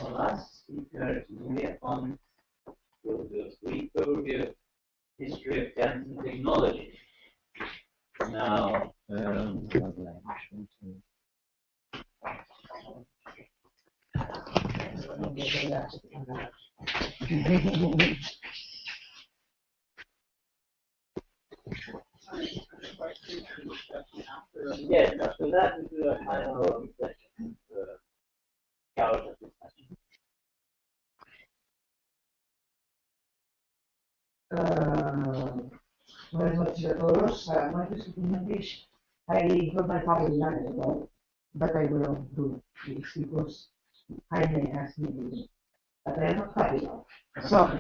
Our last speaker is Nuria Font, who will do a brief overview of history of dance and technology. Now, yes, after that we do a final reflection. Buenas noches a todos. No hay que speak in English. I got my family learning ago, but I will do this because Jaime asked me to do it. But I am not happy now. So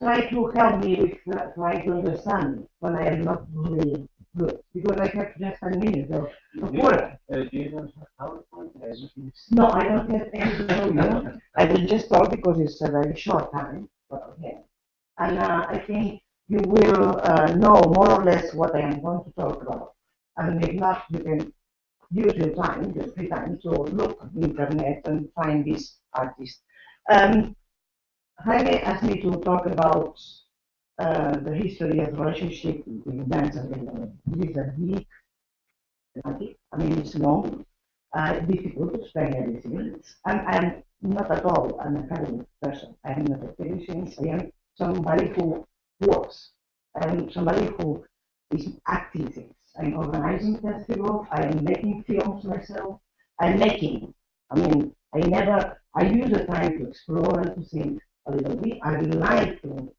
try to help me with trying to understand when I am not really good because I have just 10 minutes or a quarter. Do you not have PowerPoint? No, I don't have anything. I will just talk because it's a very short time. But okay. And I think you will know more or less what I am going to talk about. And if not, you can use your time, your free time, to look on the internet and find this artist. Jaime asked me to talk about the history of relationship between dance and technology. This is a big topic. I mean, it's long, difficult to explain everything. And I'm not at all an academic person. I am not a physician. I am somebody who works. I am somebody who is acting things. I'm organizing festivals. I am making films myself. I'm making. I mean, I use the time to explore and to think a little bit. I like to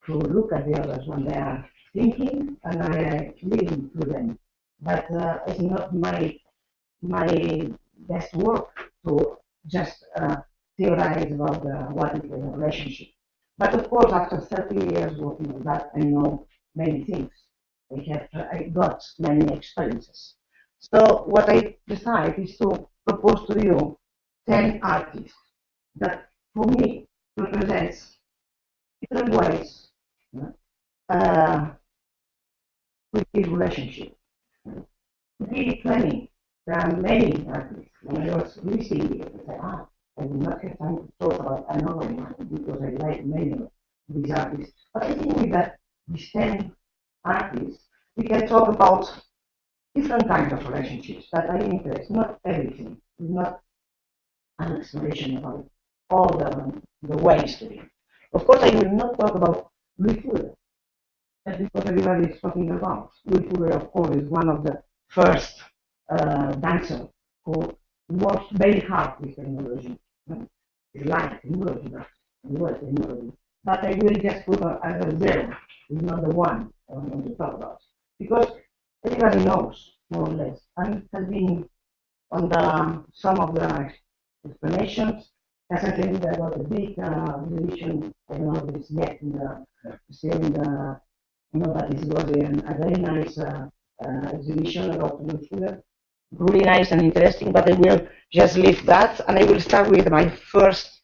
look at the others when they are thinking, and I listen to them. But it's not my best work to just theorize about what is a relationship. But of course, after 30 years working on that, I know many things. I got many experiences. So what I decide is to propose to you 10 artists that, for me, represents different ways with this relationship. Really funny. There are many artists. When I was listening, I said, I will not have time to talk about another one because I like many of these artists. But I think with that, these 10 artists, we can talk about different kinds of relationships that are interest, not everything. It's not an explanation about all the ways to be. Of course, I will not talk about Louis Fuller. That's because everybody is talking about. Louis Fuller, of course, is one of the first dancers who worked very hard with technology. He liked technology, but he was technology. But I will just put as a zero. It's not the one I want to talk about. Because everybody knows, more or less, and it has been on some of the explanations. As I said, there was a big exhibition, I don't know if it's yet still in the, but it was a very nice exhibition about Louis Fuller. Really nice and interesting, but I will just leave that, and I will start with my first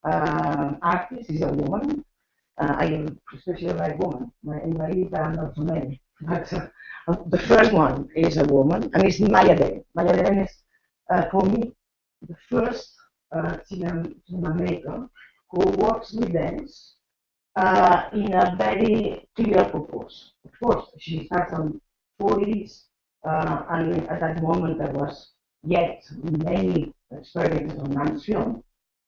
artist. Is a woman. I especially like women. In my list there are not so many, but the first one is a woman, and it's Maya Deren. Maya Deren is, for me, the first cinema maker who works with dance in a very clear purpose. Of course, she starts on 40s. And at that moment, there was yet many experiments on dance film,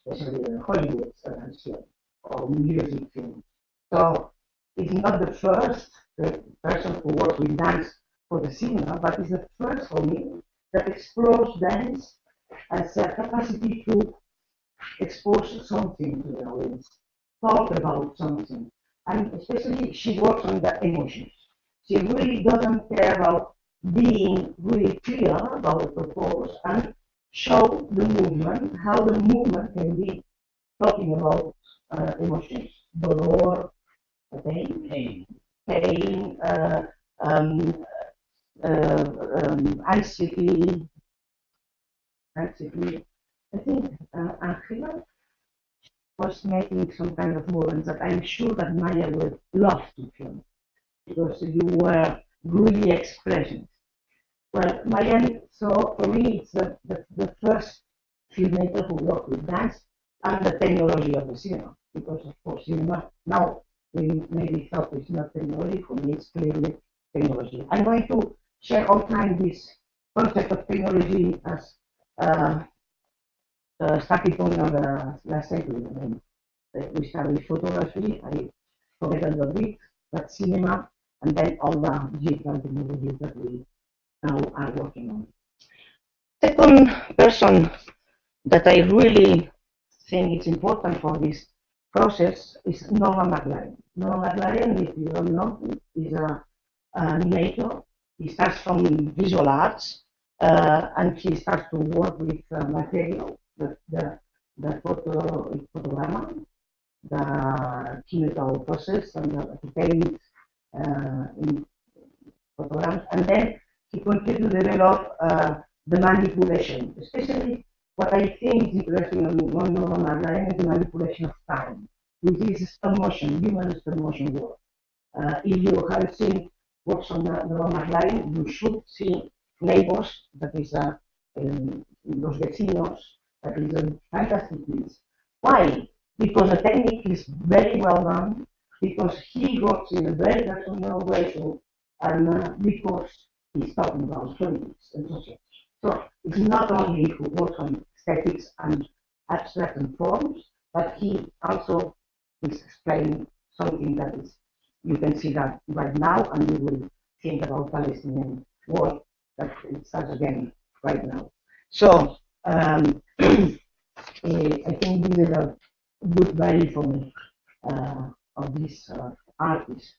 especially Hollywood dance film or music film. So it's not the first person who works with dance for the cinema, but it's the first for me that explores dance as a capacity to expose something to the audience, talk about something, and especially she works on the emotions. She really doesn't care about being really clear about the purpose and show the movement, how the movement can be talking about emotions, dolor, pain, anxiety. I think Angela was making some kind of movements that I'm sure that Maya would love to film because you were really expressions. Well, Miami, so for me, it's the first filmmaker who worked with dance the cinema, because of course cinema now we maybe thought it's not technology, for me it's clearly technology. I'm going to share all time this concept of technology as starting point of the last century. I mean, we started with photography, I forget a little bit, but cinema, and then all the digital technologies that we now are working on. Second person that I really think it's important for this process is Norman McLaren. Norman McLaren, if you don't know, is an animator. He starts from visual arts, and he starts to work with material, the photogramma, the chemical process, and the techniques in photograms, and then he continued to develop the manipulation, especially what I think is interesting on Norman McLaren is the manipulation of time. This is stop motion, human stop motion work. If you haven't seen works on Norman McLaren, you should see Neighbors, that is Los Vecinos, that is a fantastic piece. Why? Because the technique is very well done, because he works in a very rational way, and because he's talking about politics and society. So it's not only who works on aesthetics and abstract and forms, but he also is explaining something that is, you can see that right now, and you will think about Palestinian war that it starts again right now. So I think this is a good value for me of this artist.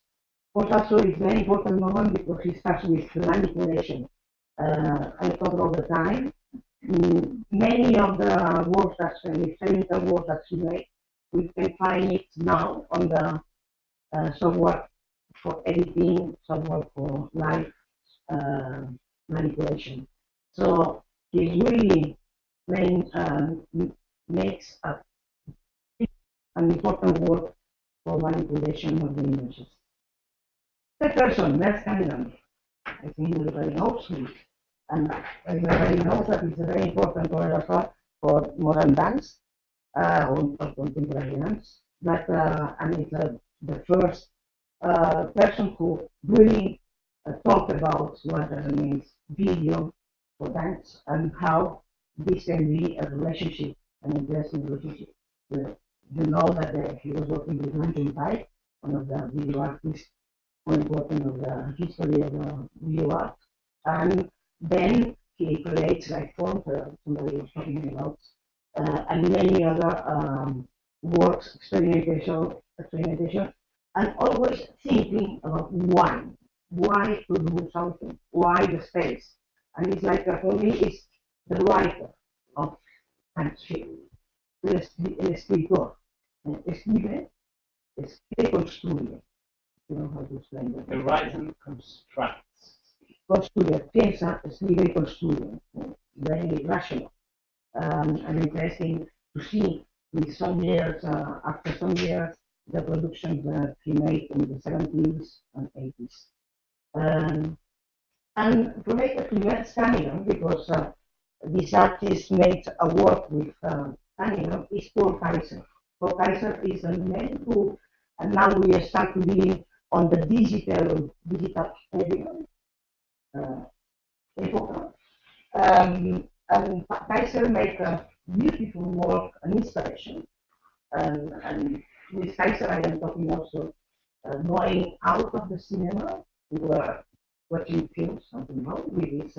But also it's very important moment because he starts with manipulation. I talk all the time. Many of the works that experimental works that he made, we can find it now on the software for editing, software for live manipulation. So he really makes an important work for manipulation of the images. The person, Matt Cunningham, I think everybody knows him, and everybody knows that he's a very important choreographer for modern dance or contemporary dance. But and it's the first person who really talked about what means video for dance and how this can be a relationship, an interesting relationship. You know that he was working with Langton Pike, one of the video artists more important of the history of video art, and then he creates like Font, somebody was talking about, and many other works, experimentation, and always thinking about why to do something, why the space, and it's like for me, it's the writer of country, el escritor, escribe construye. You know how to explain that. The writer constructs. Construye, piensa, escribe y construye. Very rational. And interesting to see in some years, after some years, the productions that he made in the 70s and 80s. And related to Matt Cunningham, because this artist made a work with Cunningham, is Paul Kaiser. Paul Kaiser is a man who, and now we start to be on the digital area. And Kaiser made a beautiful work, an installation. And with Kaiser, I am talking also going out of the cinema. We were watching films, something more, with this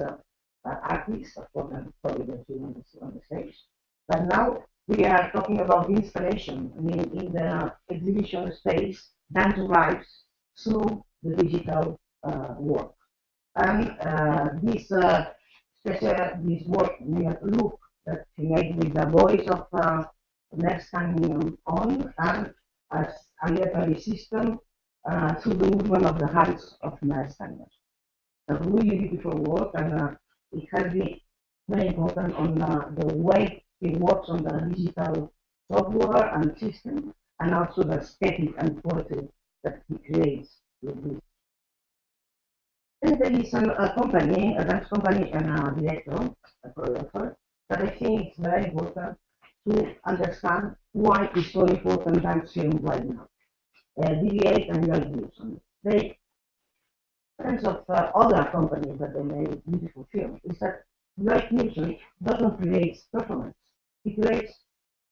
artist, of course, and probably on the stage. But now we are talking about installation. I mean, in the exhibition space, dance lives through the digital work. And this work, look that he made with the voice of Nurse Cunningham on, and as aleatory system through the movement of the hands of Nurse Cunningham. A really beautiful work, and it has been very important on the way he works on the digital software and system, and also the aesthetic and poetry that he creates with this. And there is a company, a dance company, and a director, a choreographer, that I think is very important to understand why it's so important dance film right now. DV8 and Lloyd Wilson. They, in terms of other companies that they make beautiful films, is that Lloyd Wilson doesn't create performance. He creates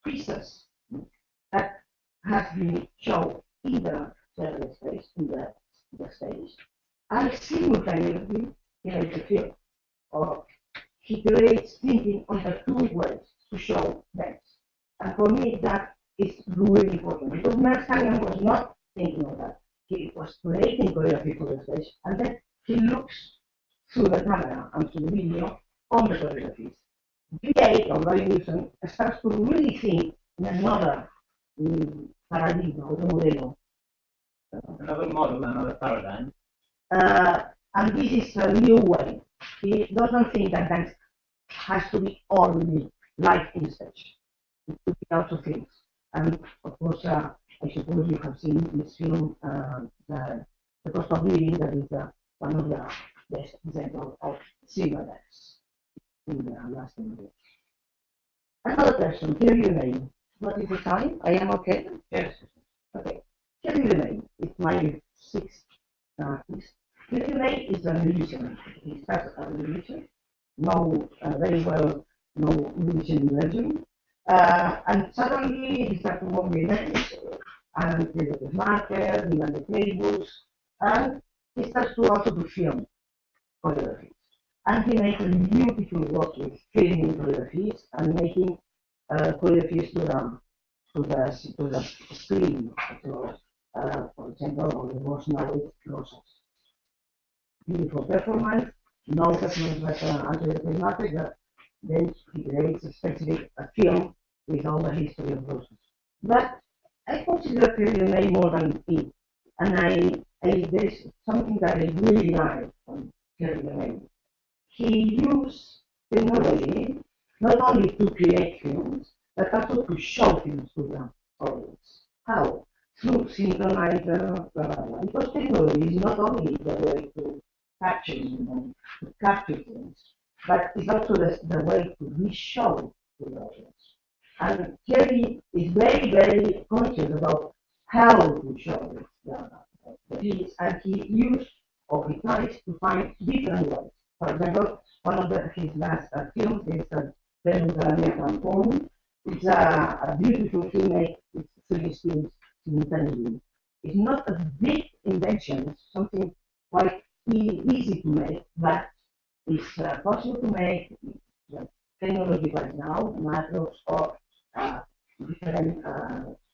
pieces that has been shown in the theater space, in the stage, and simultaneously creates a film. Or he creates thinking on the two ways to show dance. And for me, that is really important because Merskanian was not thinking of that. He was creating choreography for the stage, and then he looks through the camera and through the video on the choreographies. VA or Lloyd Wilson starts to really think in another paradigm or model. Another model, another paradigm. And this is a new way. He doesn't think that dance has to be only live in stage. It could be also things. And of course, I suppose you have seen this film, the cost of living, that is one of the best examples of cinema dance in the last 10 years. Another person, Thierry Lemaine. What is the time? I am okay? Yes. Okay. Thierry Lemaine is my sixth artist. Thierry Lemaine is a musician. He starts as a musician, know very well, no musician in Belgium. And suddenly he started to work with dance and created the market, he the tables, and he starts to also do film choreographies. And he makes a beautiful work with filming choreographies and making choreographies to the screen. So, for example, on the most knowledge process. Beautiful performance, no performance like Anthony Market, then he creates a specific film with all the history of process. But I consider Thierry more than it. And there is something that I really like from Thierry. He used technology not only to create films, but also to show films to the audience. How? Through synchronized because technology is not only the way to capture to capture things, but it's also the way to be shown to the audience. And Thierry is very, very conscious about how to show the piece, and he used or he tries to find different ways. For example, one of his last films is Nuria Font. It's a beautiful film with three scenes simultaneously. It's not a big invention, it's something quite easy to make, but it's possible to make technology right now, macros or different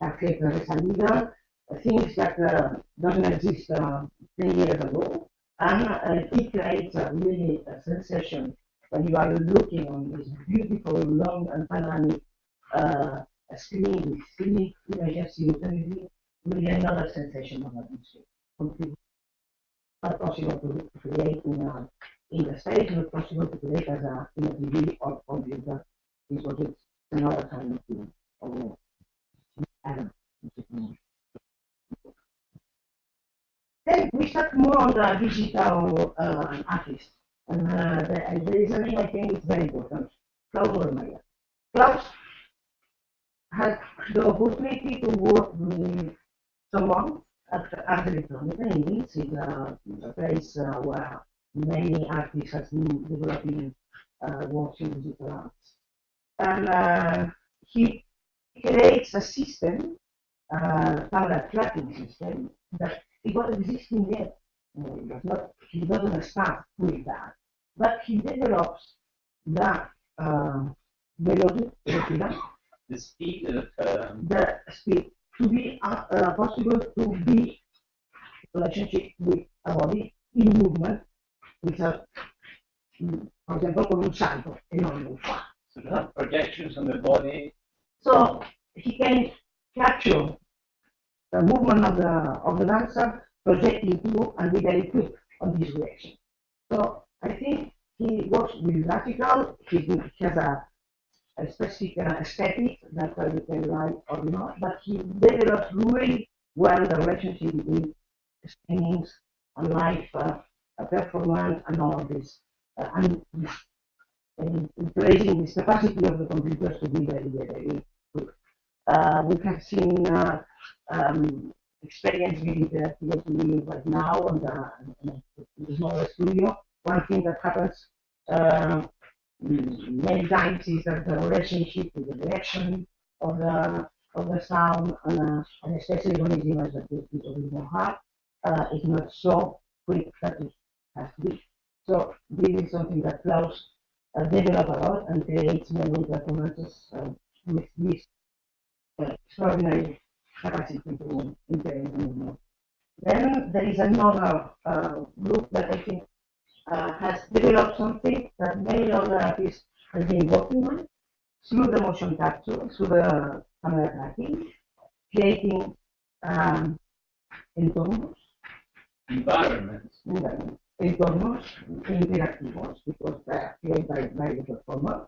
calculators and either things that doesn't exist 10 years ago. And it creates a really a sensation when you are looking on this beautiful, long and panoramic screen with screen images simultaneously, really another sensation of atmosphere. Completely not possible to create in the stage, not possible to create as in a TV or computer, because it's another kind of thing. Or, I don't know. Then we start more on the digital artist. And there is a name I think is very important, Klaus Obermeier. Klaus had the opportunity to work with someone at Art Electronica in Linz, is a place where many artists have been developing works in digital arts. And he creates a system, camera tracking system, that it was existing yet. He doesn't start with that, but he develops the velocity, the speed of the speed to be possible to be in relationship with a body in movement without, for example, con un salto enorme. so projections on the body. So he can capture the movement of the dancer projecting to and be very quick on his reaction. So I think he works with graphical, he has a specific aesthetic that you can like or not, but he develops really well the relationship between streamings and live performance and all of this. And praising this capacity of the computers to be very, very good. We have seen experience with the PhD right now on the smaller studio. One thing that happens many times is that the relationship with the direction of the sound, and especially when it's image that the people don't have, is not so quick that it has to be. So this is something that Klaus develop a lot and creates many performances with this extraordinary capacity to integrate more. Then there is another group that I think has developed something that many other artists have been working on through the motion capture, through the camera tracking, creating entornos, environments, entornos interactivos, because they are created by the performer.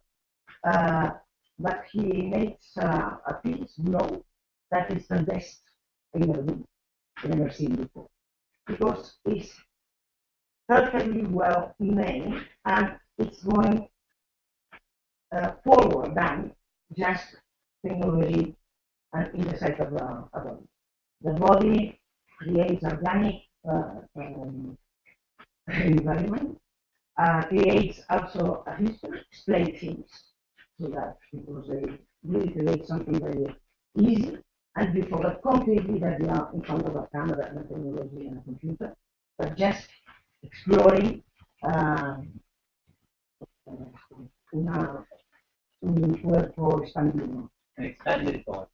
But he makes a piece below that is the best in the room, never seen before, because it's perfectly well made and it's going forward than just technology and in the side of the body. The body creates organic environment, creates also a history, explain things so that because they really create something very easy and you forget completely that they are in front of a camera and a technology and a computer, but just exploring un cuerpo expandido. expanded thought.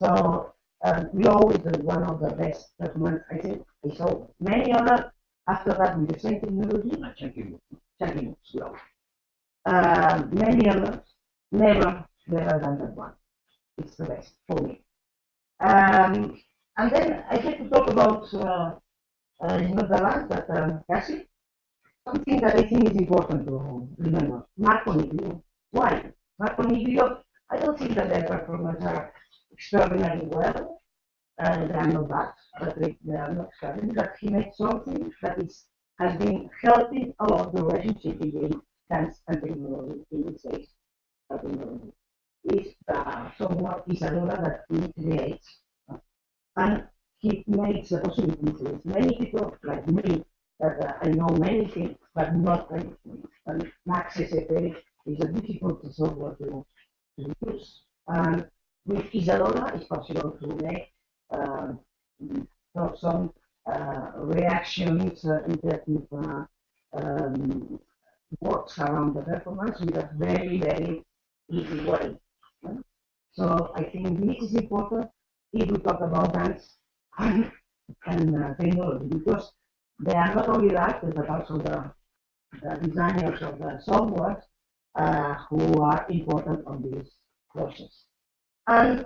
So Glow is one of the best performance I think I saw. Many other after that with the same technology. Checking Glow. Many others never done that one. It's the best for me. And then I get to talk about not the last, but Cassie. Something that I think is important to remember. Marco. Why? Marco, I don't think that their performances are extraordinarily well. They are not bad, but they are not extraordinary. But he made something that has been helping a lot the relationship between dance and technology in this case. Technology is somewhat Isadora that he creates. And he makes the possibilities. Many people like me that I know many things, but not anything. And Max SFA is a difficult software to use. And with Isadora, it's possible to make some reactions, interactive works around the performance with a very, very easy way. So I think this is important if we talk about dance and technology, because they are not only the actors but also the designers of the software who are important on this process. And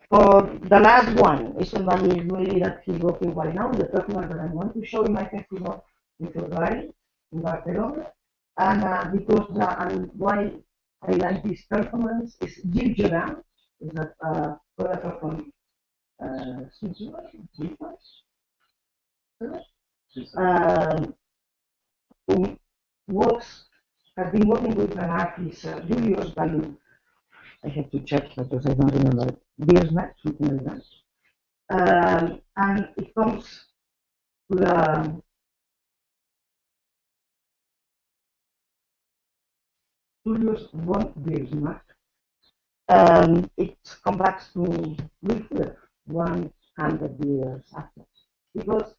for the last one, is somebody really that he's working right now, the first one that I want to show in my festival in February in Barcelona. And because and why I like this performance is Gilles Jodin, is a choreographer from Switzerland, who has been working with an artist, Julius Balloon. I have to check because I don't remember it. Beersnet, something like that. And it comes to the Julius von Beersnet. It comes back to Richter 100 years after. Because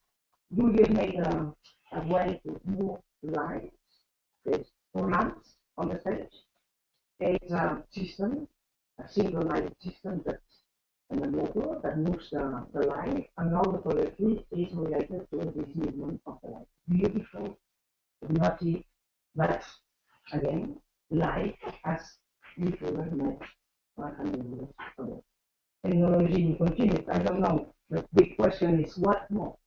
Julius made a way to move lights, there's 4 lamps on the stage. It's a system, a single light system that's on the motor that moves the light, and all the choreography is related to this movement of the light. Beautiful, naughty, but again, light as before made 100 years ago. Technology will continue. I don't know. The big question is what more?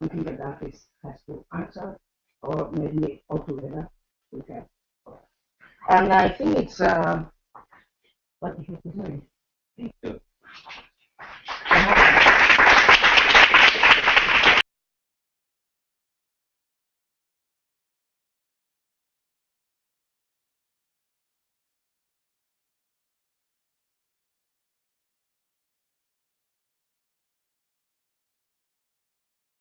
I think that artist has to answer, or maybe altogether we can. And I think it's what do you have to say?